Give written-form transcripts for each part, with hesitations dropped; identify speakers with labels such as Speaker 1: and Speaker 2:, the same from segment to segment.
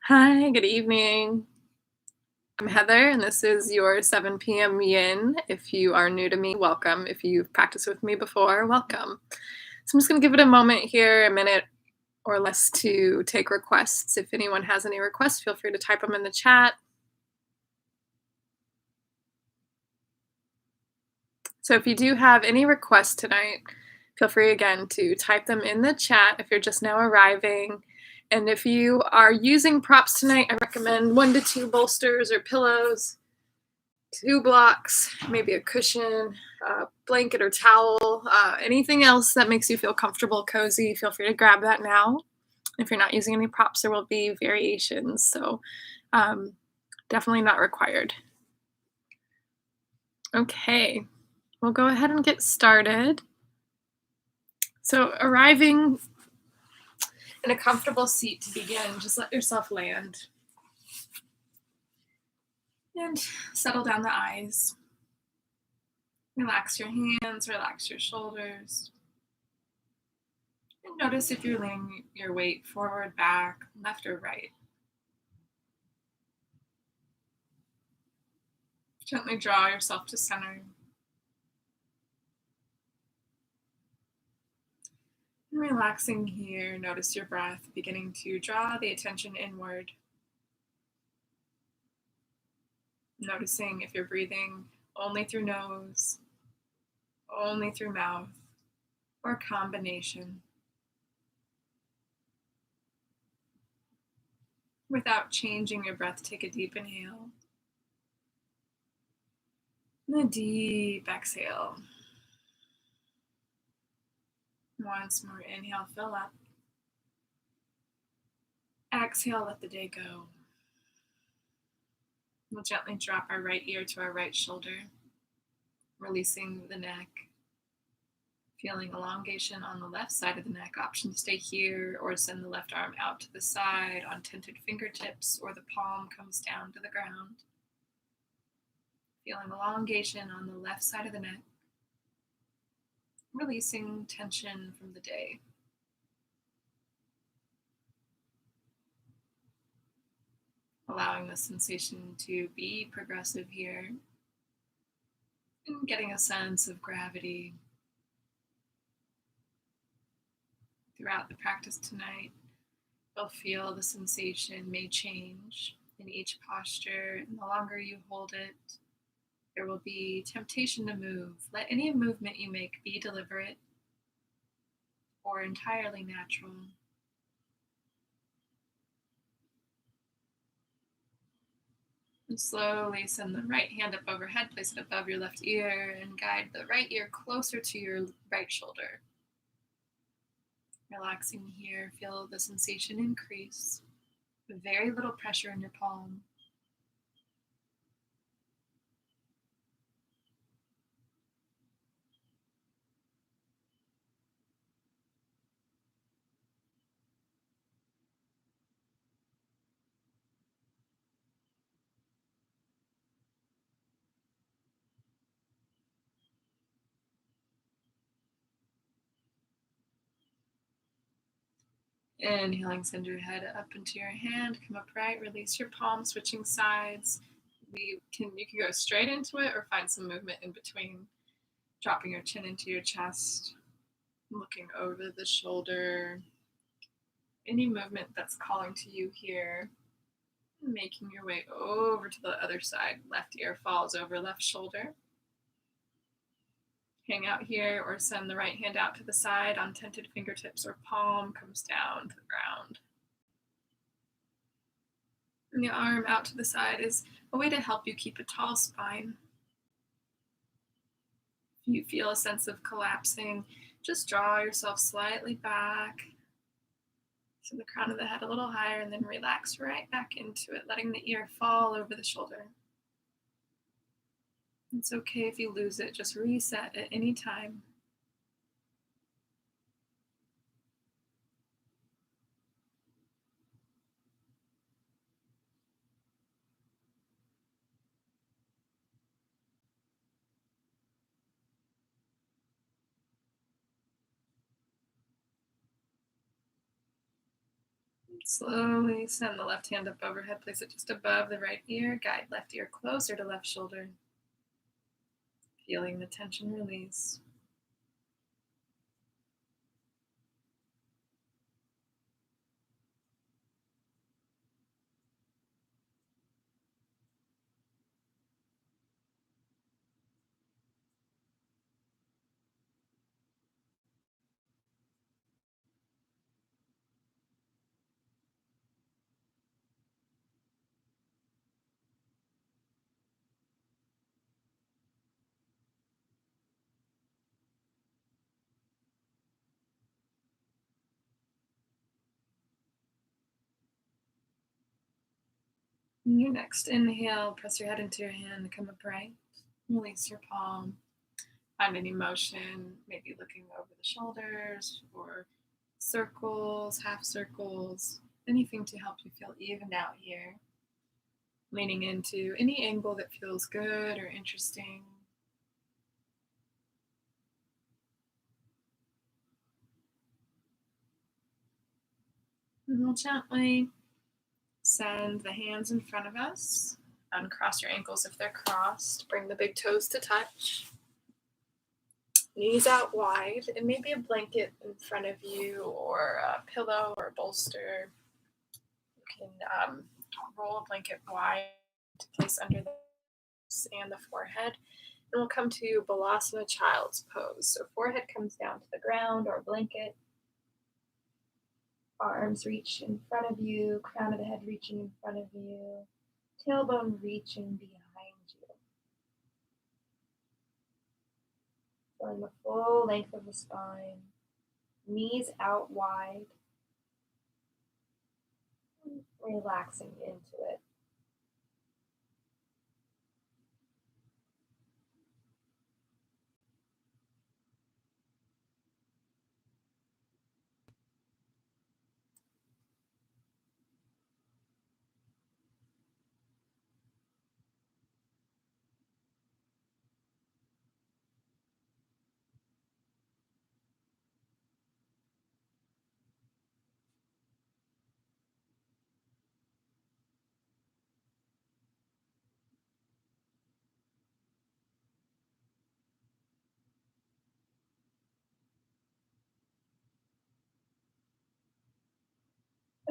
Speaker 1: Hi, good evening. I'm Heather, and this is your 7 p.m. Yin. If you are new to me, welcome. If you've practiced with me before, welcome. So I'm just going to give it a moment here, a minute or less, to take requests. If anyone has any requests, feel free to type them in the chat. So if you do have any requests tonight, feel free again to type them in the chat if you're just now arriving. And if you are using props tonight, I recommend 1 to 2 bolsters or pillows, 2 blocks, maybe a cushion, a blanket or towel, anything else that makes you feel comfortable, cozy. Feel free to grab that now. If you're not using any props, there will be variations, so definitely not required. Okay, we'll go ahead and get started. So arriving in a comfortable seat to begin, just let yourself land. And settle down the eyes. Relax your hands, relax your shoulders. And notice if you're leaning your weight forward, back, left, or right. Gently draw yourself to center. And relaxing here, notice your breath beginning to draw the attention inward. Noticing if you're breathing only through nose, only through mouth, or a combination. Without changing your breath, take a deep inhale. And a deep exhale. Once more, inhale, fill up. Exhale, let the day go. We'll gently drop our right ear to our right shoulder, releasing the neck. Feeling elongation on the left side of the neck. Option to stay here or send the left arm out to the side on tented fingertips, or the palm comes down to the ground. Feeling elongation on the left side of the neck. Releasing tension from the day. Allowing the sensation to be progressive here. And getting a sense of gravity. Throughout the practice tonight, you'll feel the sensation may change in each posture, and the longer you hold it, there will be temptation to move. Let any movement you make be deliberate or entirely natural. And slowly send the right hand up overhead, place it above your left ear, and guide the right ear closer to your right shoulder. Relaxing here, feel the sensation increase with very little pressure in your palm. Inhaling, send your head up into your hand, come upright, release your palm, switching sides. You can go straight into it or find some movement in between. Dropping your chin into your chest, looking over the shoulder. Any movement that's calling to you here. Making your way over to the other side. Left ear falls over left shoulder. Hang out here or send the right hand out to the side on tented fingertips, or palm comes down to the ground. And the arm out to the side is a way to help you keep a tall spine. If you feel a sense of collapsing, just draw yourself slightly back to the crown of the head a little higher, and then relax right back into it, letting the ear fall over the shoulder. It's okay if you lose it, just reset at any time. Slowly send the left hand up overhead, place it just above the right ear, guide left ear closer to left shoulder. Feeling the tension release. Your next inhale, press your head into your hand, come upright. Release your palm. Find any motion, maybe looking over the shoulders or circles, half circles, anything to help you feel evened out here. Leaning into any angle that feels good or interesting. And we'll gently send the hands in front of us. Uncross your ankles if they're crossed. Bring the big toes to touch. Knees out wide, and maybe a blanket in front of you or a pillow or a bolster. You can roll a blanket wide to place under the nose and the forehead. And we'll come to Balasana Child's Pose. So forehead comes down to the ground or blanket. Arms reach in front of you, crown of the head reaching in front of you, tailbone reaching behind you. Feeling the full length of the spine, knees out wide, relaxing into it.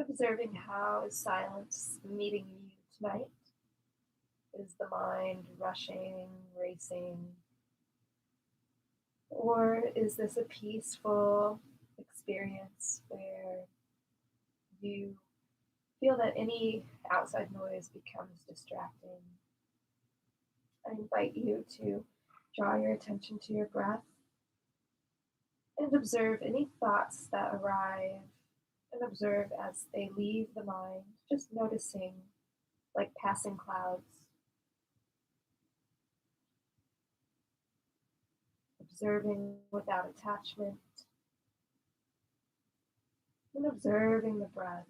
Speaker 1: Observing how is silence meeting you tonight? Is the mind rushing, racing? Or is this a peaceful experience where you feel that any outside noise becomes distracting? I invite you to draw your attention to your breath and observe any thoughts that arrive and observe as they leave the mind, just noticing like passing clouds. Observing without attachment and observing the breath.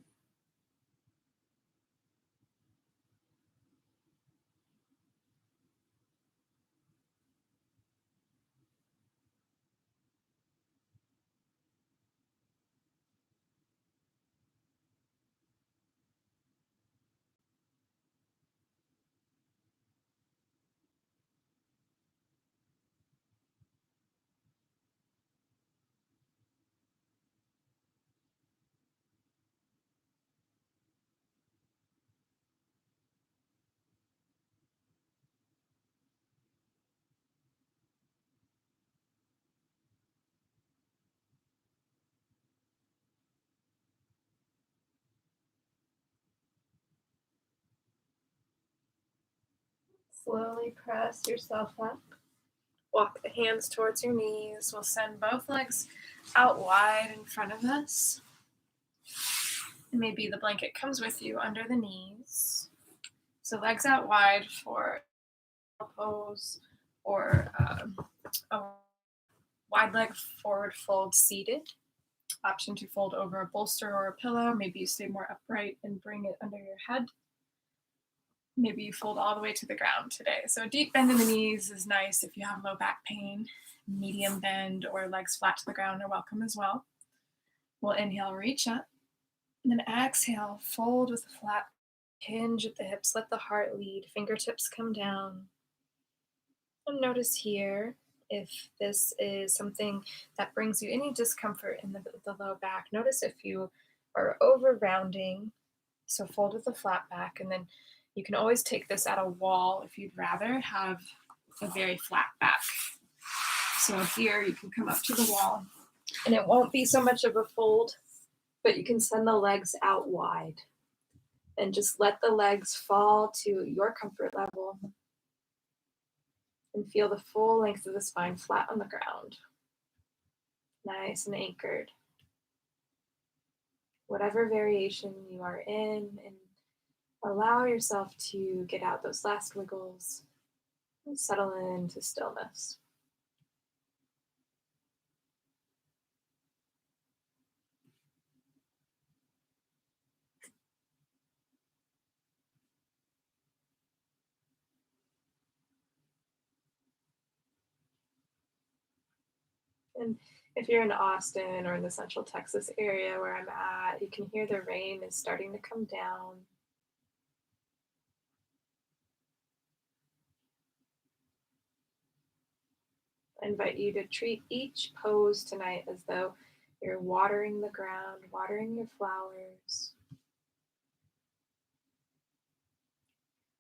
Speaker 1: Slowly press yourself up. Walk the hands towards your knees. We'll send both legs out wide in front of us. And maybe the blanket comes with you under the knees. So legs out wide for a pose or a wide leg forward fold seated. Option to fold over a bolster or a pillow. Maybe you stay more upright and bring it under your head. Maybe you fold all the way to the ground today. So a deep bend in the knees is nice if you have low back pain. Medium bend or legs flat to the ground are welcome as well. We'll inhale, reach up. And then exhale, fold with a flat hinge at the hips. Let the heart lead. Fingertips come down. And notice here if this is something that brings you any discomfort in the low back. Notice if you are over rounding. So fold with a flat back. And then you can always take this at a wall if you'd rather have a very flat back. So here you can come up to the wall. And it won't be so much of a fold, but you can send the legs out wide. And just let the legs fall to your comfort level. And feel the full length of the spine flat on the ground. Nice and anchored. Whatever variation you are in, and allow yourself to get out those last wiggles and settle into stillness. And if you're in Austin or in the Central Texas area where I'm at, you can hear the rain is starting to come down. I invite you to treat each pose tonight as though you're watering the ground, watering your flowers,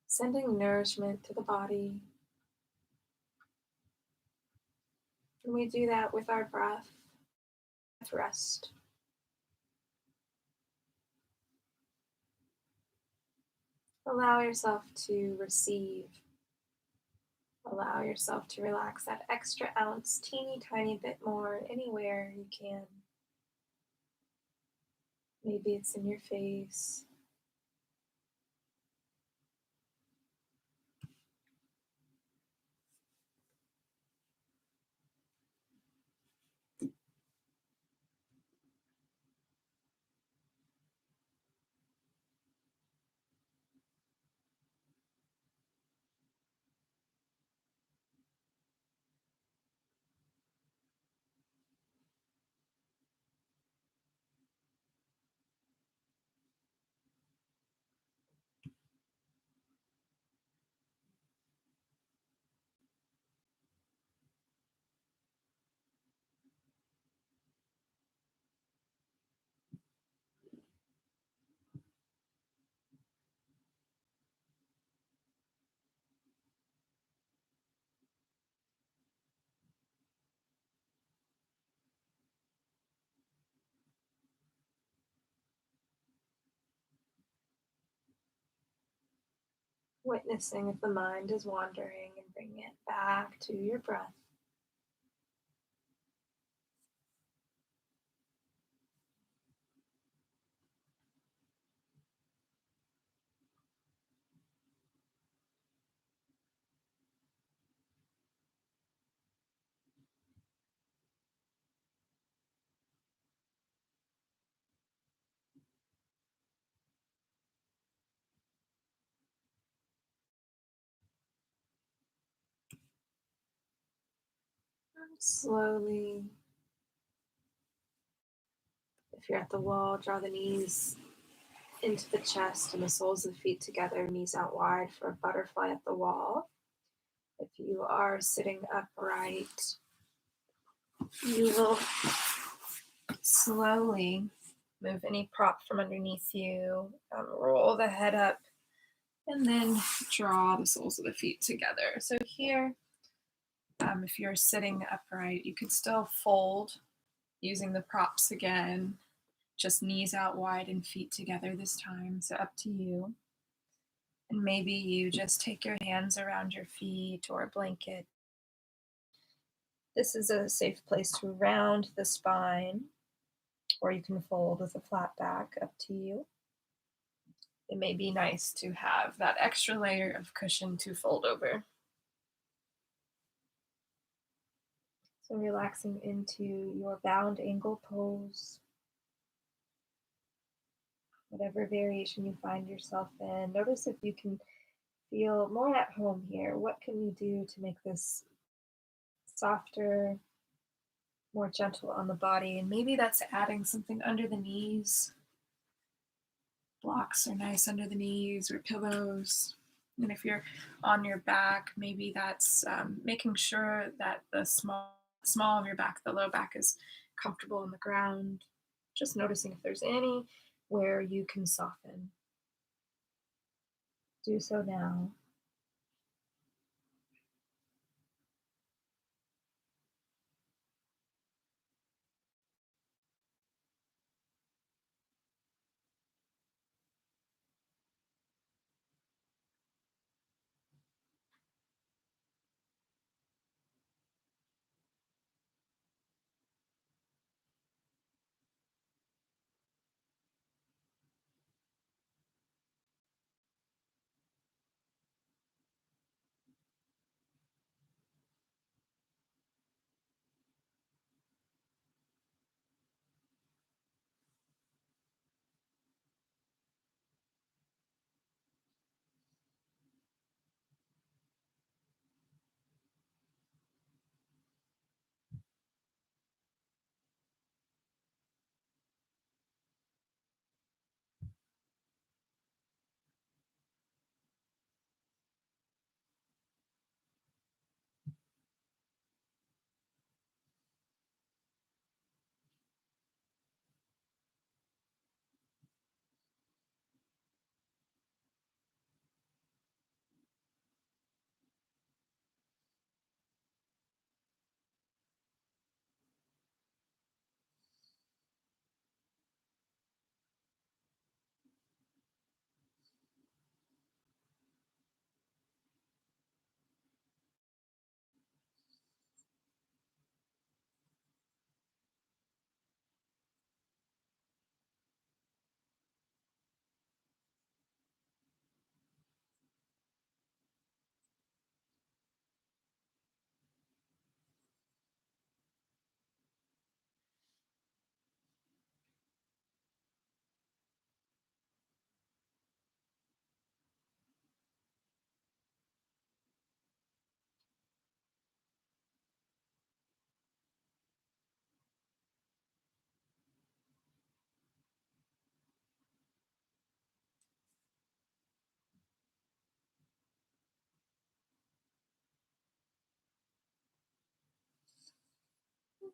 Speaker 1: sending nourishment to the body. And we do that with our breath, rest. Allow yourself to receive. Allow yourself to relax that extra ounce, teeny tiny bit more, anywhere you can. Maybe it's in your face. Witnessing if the mind is wandering and bringing it back to your breath. Slowly, if you're at the wall, draw the knees into the chest and the soles of the feet together, knees out wide for a butterfly at the wall. If you are sitting upright, you will slowly move any prop from underneath you, roll the head up, and then draw the soles of the feet together. So here, if you're sitting upright, you could still fold using the props again, just knees out wide and feet together this time, so up to you. And maybe you just take your hands around your feet or a blanket. This is a safe place to round the spine, or you can fold with a flat back, up to you. It may be nice to have that extra layer of cushion to fold over. So relaxing into your bound angle pose. Whatever variation you find yourself in, notice if you can feel more at home here. What can you do to make this softer, more gentle on the body? And maybe that's adding something under the knees, Blocks are nice under the knees or pillows. And if you're on your back, maybe that's making sure that the small of your back, the low back, is comfortable on the ground. Just noticing if there's any where you can soften. Do so now.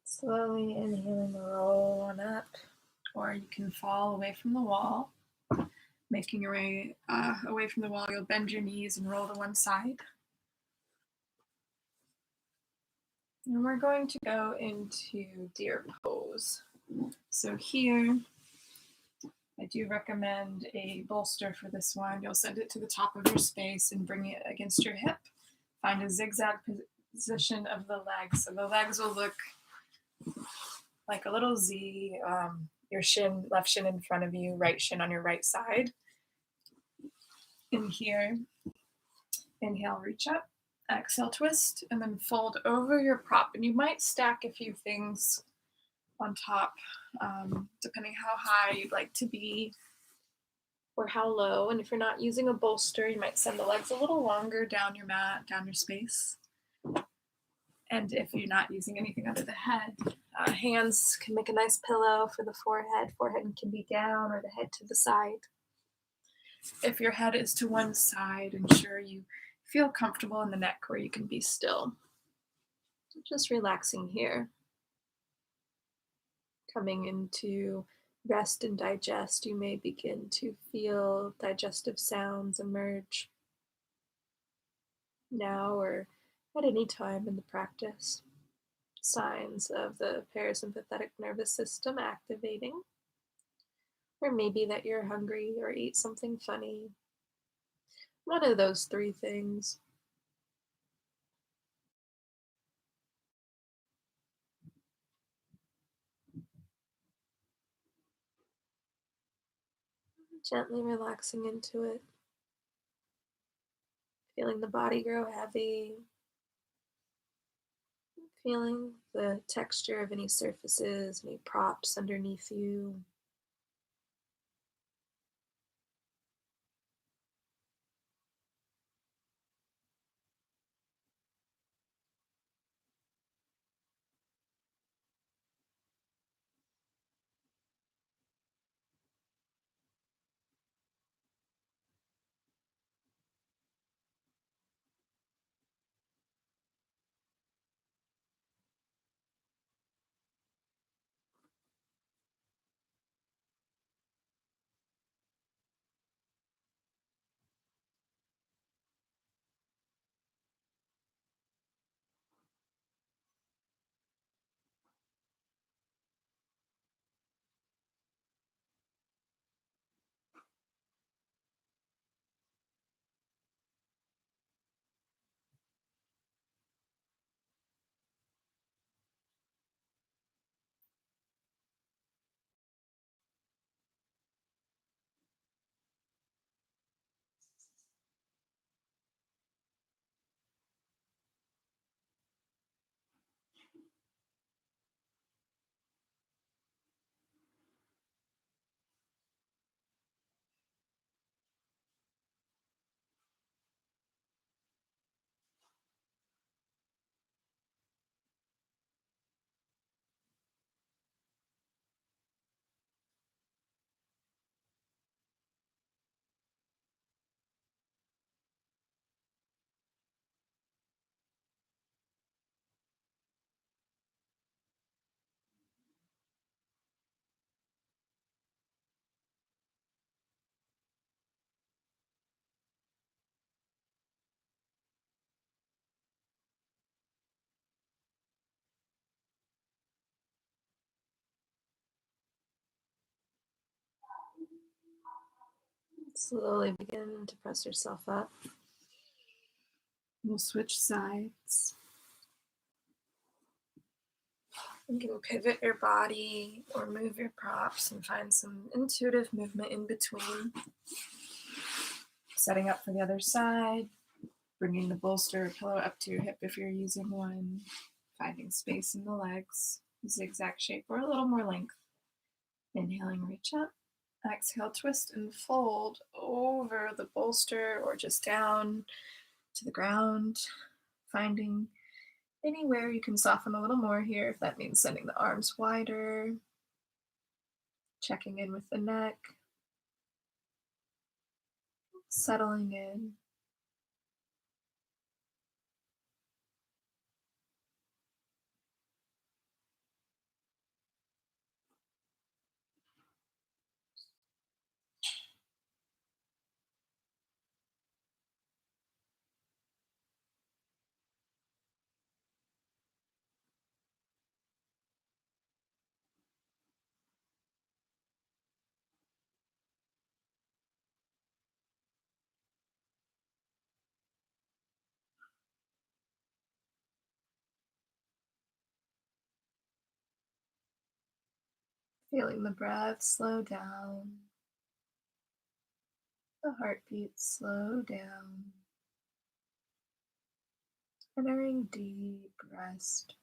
Speaker 1: Slowly inhaling, roll on up, or you can fall away from the wall. Making your way away from the wall, you'll bend your knees and roll to one side. And we're going to go into deer pose. So here, I do recommend a bolster for this one. You'll send it to the top of your space and bring it against your hip. Find a zigzag position of the legs. So the legs will look like a little Z. Your shin, left shin in front of you, right shin on your right side. In here, inhale, reach up. Exhale, twist, and then fold over your prop. And you might stack a few things on top, depending how high you'd like to be or how low. And if you're not using a bolster, you might send the legs a little longer down your mat, down your space. And if you're not using anything under the head, hands can make a nice pillow for the forehead. Forehead can be down or the head to the side. If your head is to one side, ensure you feel comfortable in the neck where you can be still. Just relaxing here. Coming into rest and digest, you may begin to feel digestive sounds emerge now or at any time in the practice. Signs of the parasympathetic nervous system activating, or maybe that you're hungry or ate something funny. One of those three things. Gently relaxing into it, feeling the body grow heavy, feeling the texture of any surfaces, any props underneath you. Slowly begin to press yourself up. We'll switch sides. You can pivot your body or move your props and find some intuitive movement in between. Setting up for the other side, bringing the bolster or pillow up to your hip if you're using one, finding space in the legs, zigzag shape or a little more length. Inhaling, reach up. Exhale, twist and fold over the bolster or just down to the ground, finding anywhere you can soften a little more here, if that means sending the arms wider, checking in with the neck, settling in. Feeling the breath slow down, the heartbeat slow down, entering deep rest.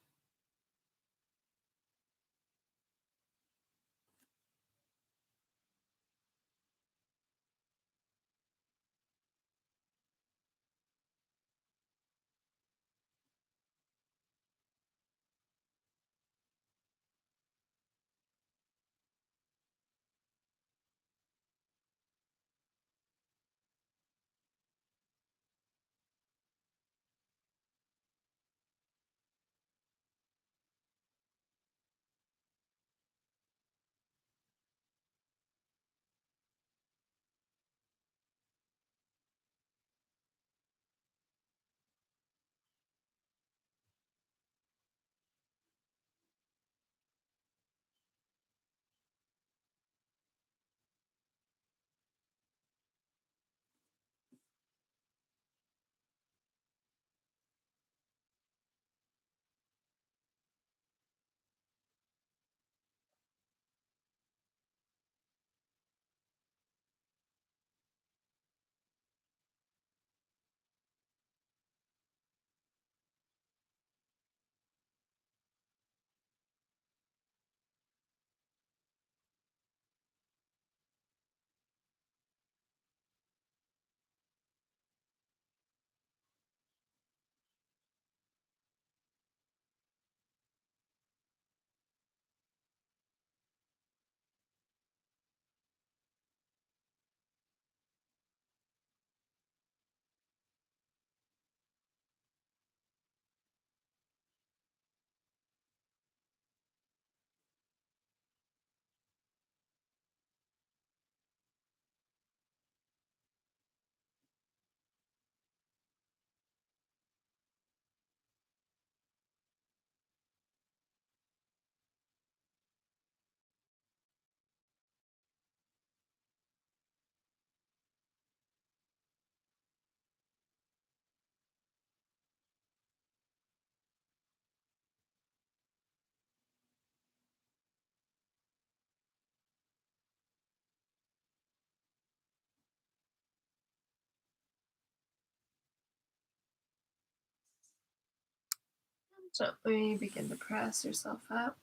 Speaker 1: Gently begin to press yourself up.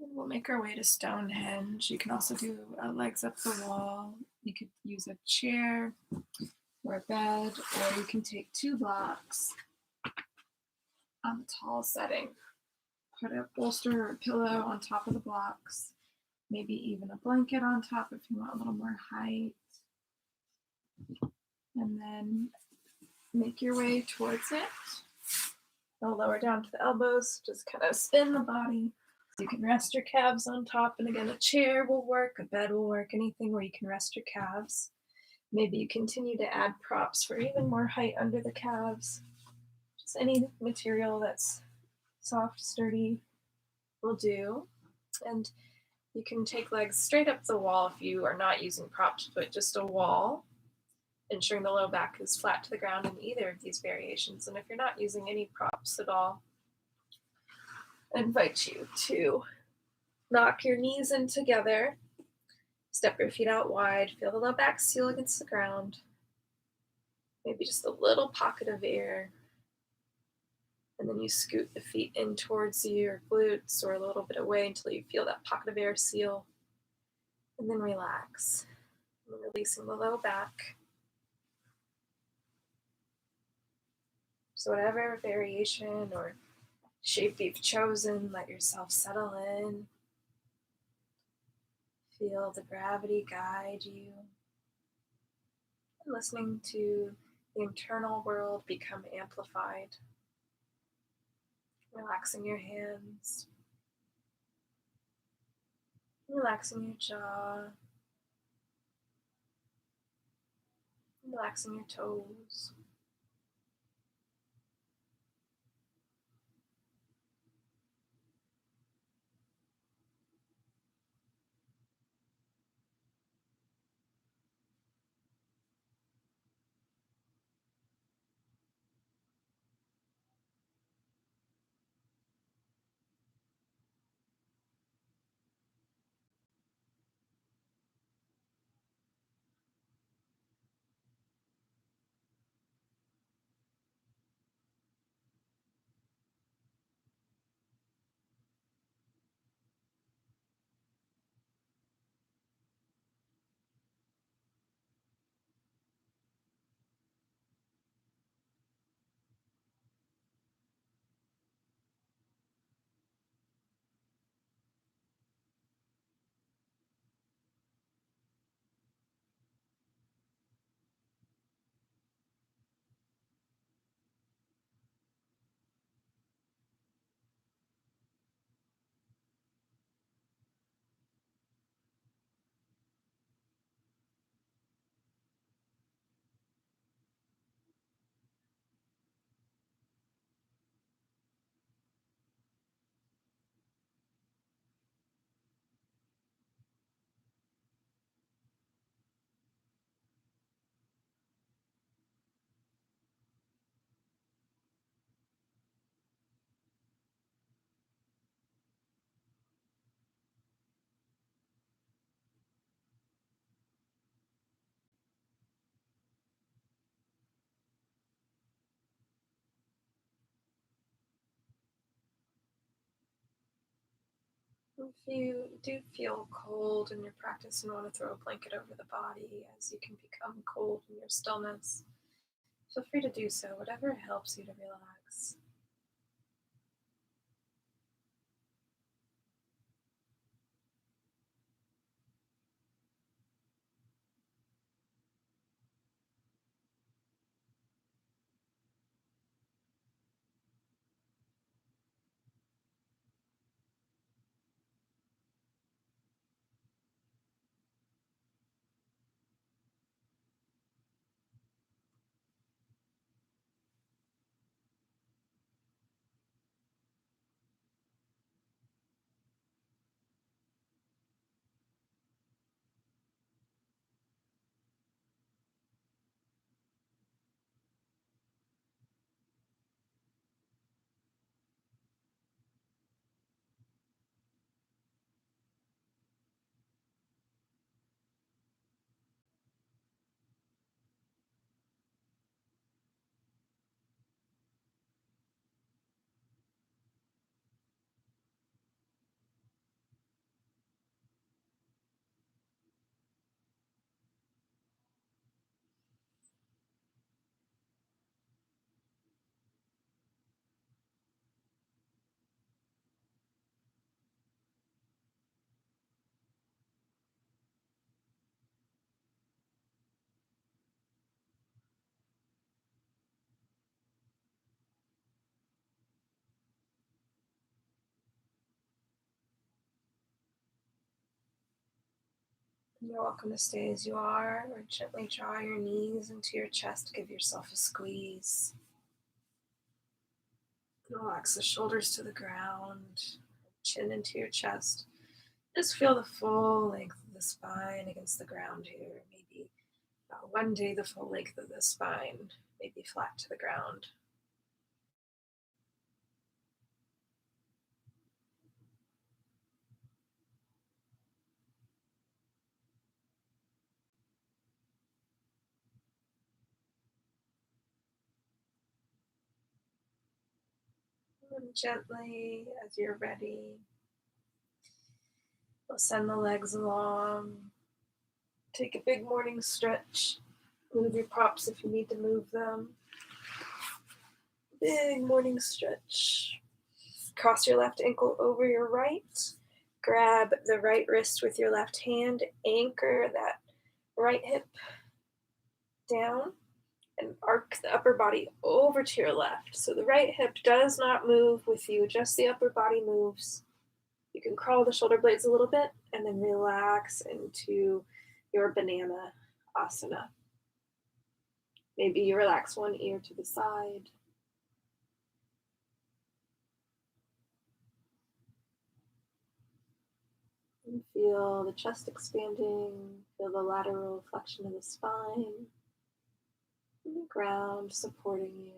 Speaker 1: And we'll make our way to Stonehenge. You can also do legs up the wall. You could use a chair or a bed, or you can take 2 blocks on the tall setting. Put a bolster or a pillow on top of the blocks, maybe even a blanket on top if you want a little more height. And then make your way towards it. I'll lower down to the elbows, just kind of spin the body. You can rest your calves on top, and again, a chair will work, a bed will work, anything where you can rest your calves. Maybe you continue to add props for even more height under the calves. Just any material that's soft, sturdy will do. And You can take legs straight up the wall if you are not using props, but just a wall, ensuring the low back is flat to the ground in either of these variations. And if you're not using any props at all, I invite you to knock your knees in together, step your feet out wide, feel the low back seal against the ground, maybe just a little pocket of air. And then you scoot the feet in towards your glutes or a little bit away until you feel that pocket of air seal. And then relax. And releasing the low back. So whatever variation or shape you've chosen, let yourself settle in. Feel the gravity guide you. And listening to the internal world become amplified. Relaxing your hands. Relaxing your jaw. Relaxing your toes. If you do feel cold in your practice and want to throw a blanket over the body as you can become cold in your stillness, feel free to do so, whatever helps you to relax. You're welcome to stay as you are, or gently draw your knees into your chest, give yourself a squeeze. Relax the shoulders to the ground, chin into your chest. Just feel the full length of the spine against the ground here. Maybe one day the full length of the spine, maybe flat to the ground. And gently, as you're ready, we'll send the legs along. Take a big morning stretch. Move your props if you need to move them. Big morning stretch. Cross your left ankle over your right. Grab the right wrist with your left hand. Anchor that right hip down and arc the upper body over to your left. So the right hip does not move with you, just the upper body moves. You can crawl the shoulder blades a little bit and then relax into your banana asana. Maybe you relax one ear to the side. And feel the chest expanding, feel the lateral flexion of the spine, and the ground supporting you.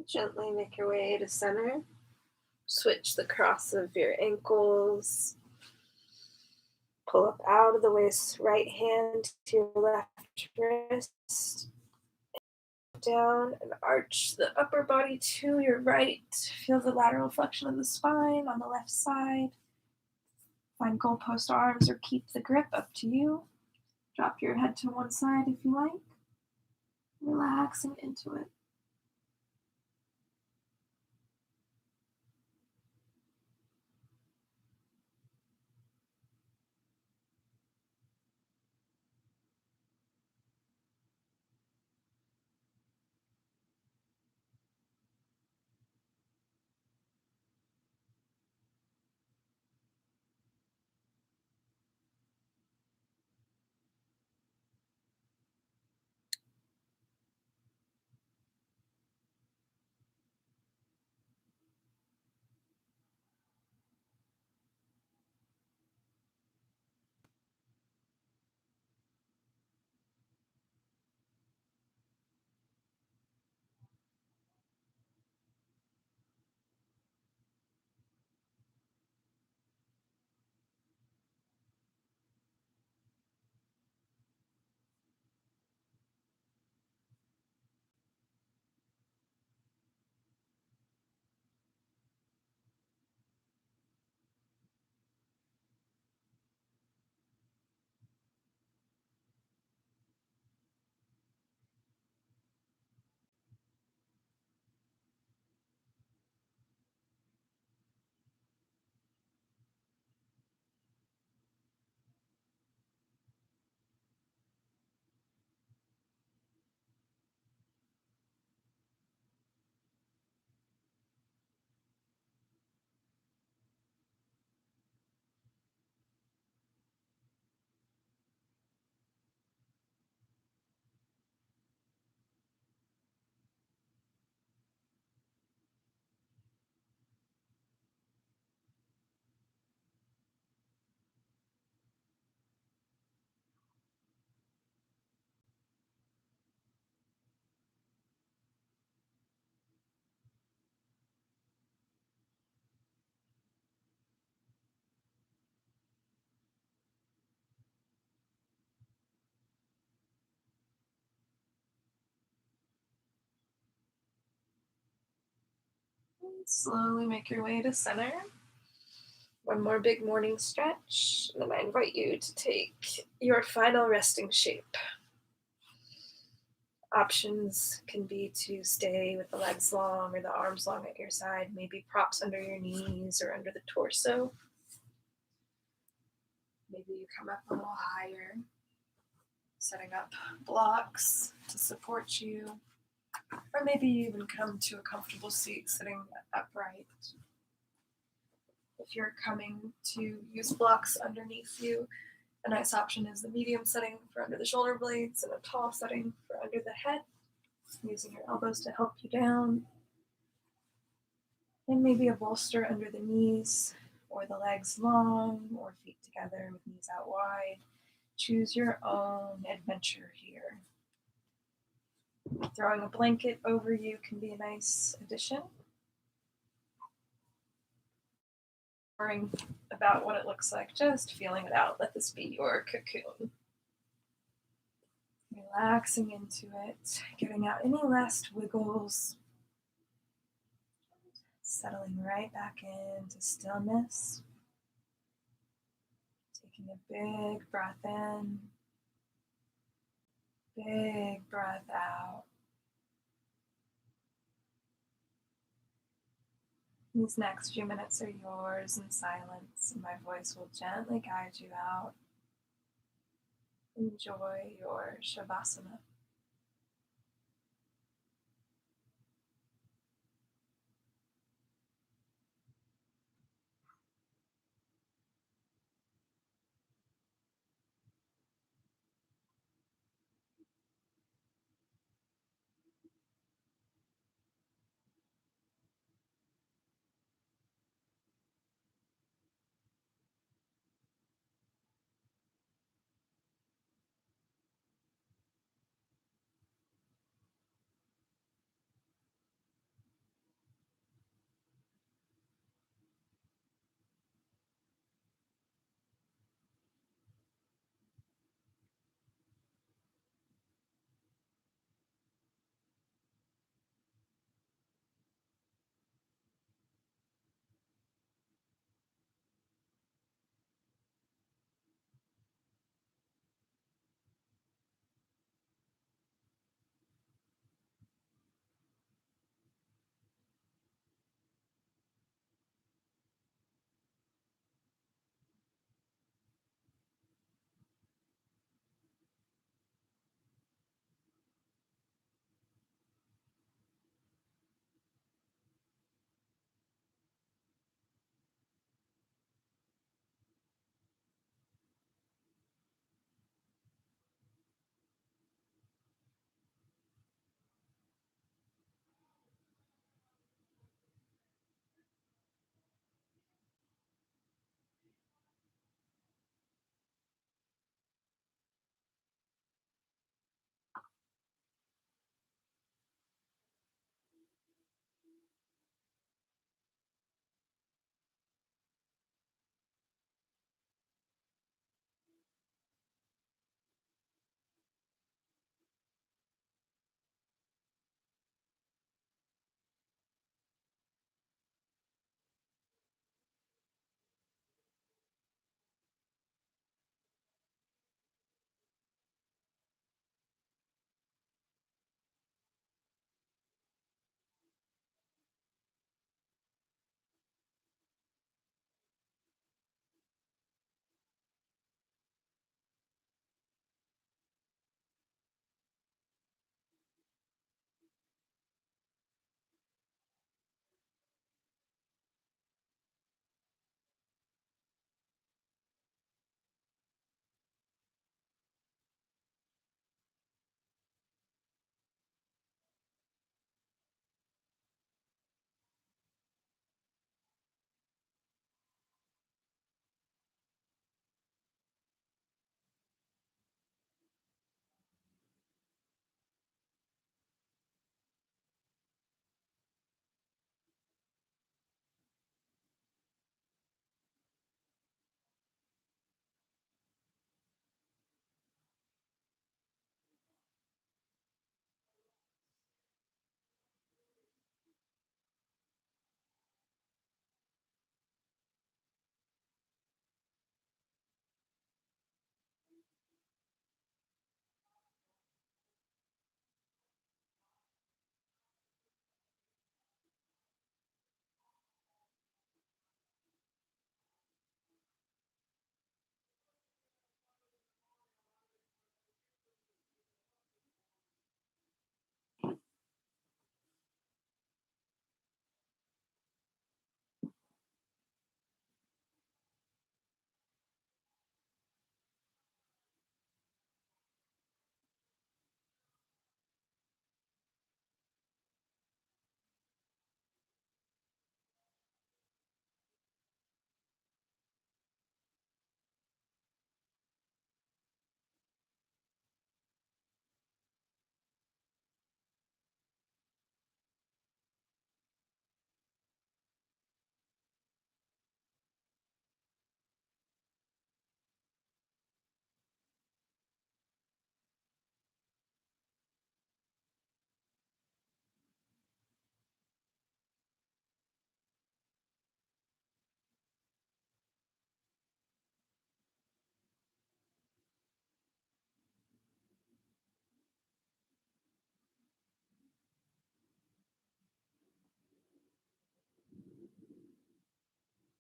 Speaker 1: Gently make your way to center. Switch the cross of your ankles. Pull up out of the waist, right hand to your left wrist. Down and arch the upper body to your right. Feel the lateral flexion of the spine on the left side. Find goalpost arms or keep the grip, up to you. Drop your head to one side if you like. Relaxing into it. Slowly make your way to center. One more big morning stretch, and then I invite you to take your final resting shape. Options can be to stay with the legs long or the arms long at your side, maybe props under your knees or under the torso. Maybe you come up a little higher, setting up blocks to support you, or maybe you even come to a comfortable seat sitting upright. If you're coming to use blocks underneath you, a nice option is the medium setting for under the shoulder blades and a tall setting for under the head, using your elbows to help you down. And maybe a bolster under the knees, or the legs long, or feet together with knees out wide. Choose your own adventure here. Throwing a blanket over you can be a nice addition. Worrying about what it looks like, just feeling it out. Let this be your cocoon. Relaxing into it, getting out any last wiggles. Settling right back into stillness. Taking a big breath in, big breath out. These next few minutes are yours in silence, and my voice will gently guide you out. Enjoy your Shavasana.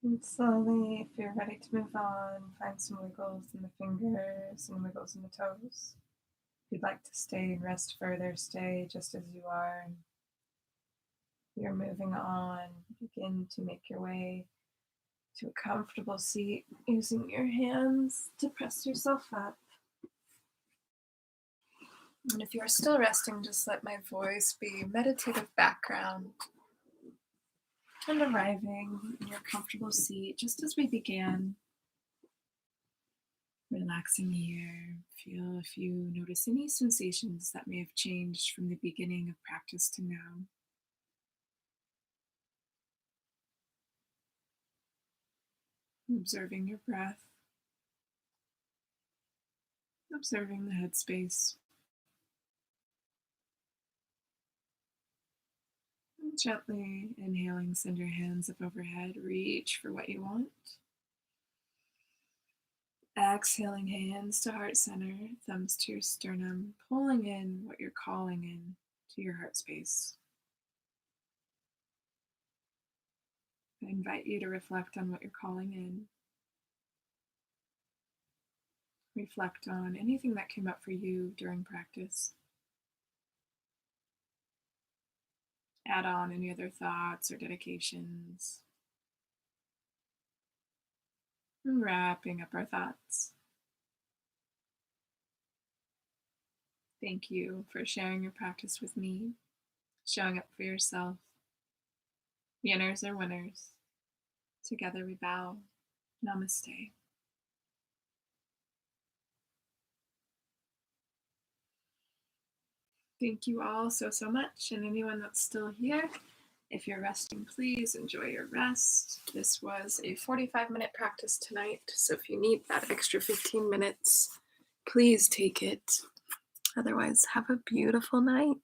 Speaker 1: And slowly, if you're ready to move on, find some wiggles in the fingers and wiggles in the toes. If you'd like to stay and rest further, stay just as you are. You're moving on. Begin to make your way to a comfortable seat using your hands to press yourself up. And if you're still resting, just let my voice be meditative background. And arriving in your comfortable seat just as we began. Relaxing here. Feel if you notice any sensations that may have changed from the beginning of practice to now. Observing your breath. Observing the headspace. And gently inhaling, send your hands up overhead. Reach for what you want. Exhaling, hands to heart center, thumbs to your sternum, pulling in what you're calling in to your heart space. I invite you to reflect on what you're calling in. Reflect on anything that came up for you during practice. Add on any other thoughts or dedications. And wrapping up our thoughts. Thank you for sharing your practice with me, showing up for yourself. Winners are winners. Together we bow. Namaste. Thank you all so much. And anyone that's still here, if you're resting, please enjoy your rest. This was a 45-minute practice tonight. So if you need that extra 15 minutes, please take it. Otherwise, have a beautiful night.